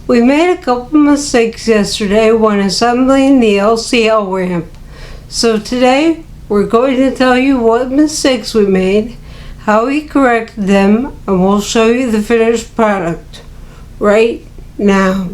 We made a couple mistakes yesterday when assembling the LCL ramp. So today we're going to tell you what mistakes we made, how we corrected them, and we'll show you the finished product right now.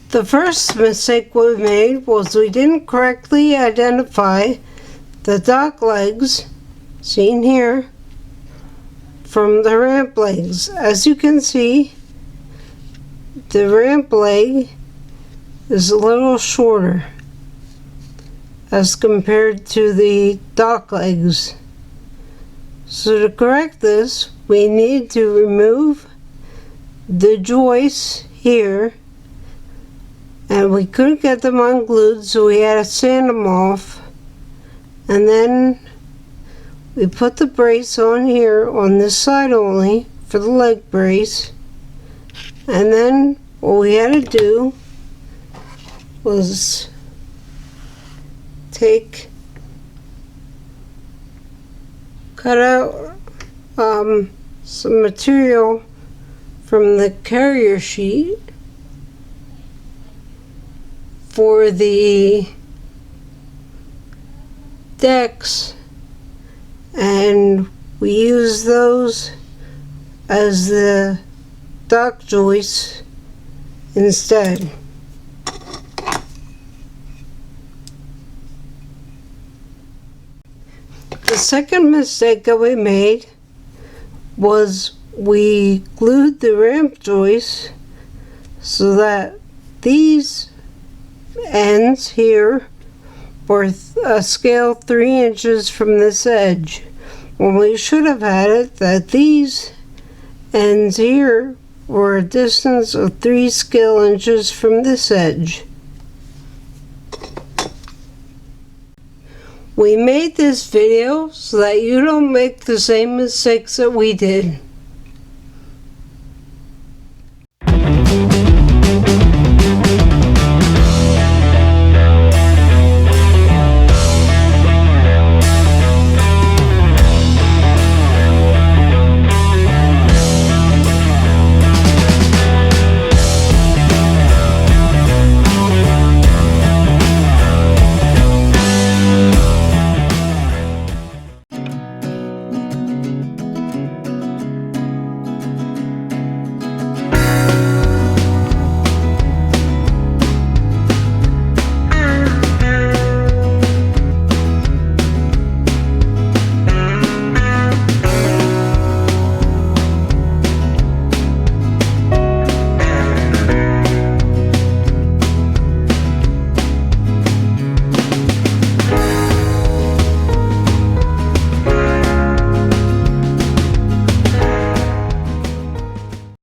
The first mistake we made was we didn't correctly identify the dock legs, seen here, from the ramp legs. As you can see, the ramp leg is a little shorter as compared to the dock legs. So to correct this, we need to remove the joists here. And we couldn't get them unglued, so we had to sand them off. And then we put the brace on here on this side only for the leg brace. And then what we had to do was cut out some material from the carrier sheet for the decks, and we use those as the dock joists instead. The second mistake that we made was we glued the ramp joists so that these ends here were a scale 3 inches from this edge, when we should have had it that these ends here were a distance of 3 scale inches from this edge. We made this video so that you don't make the same mistakes that we did.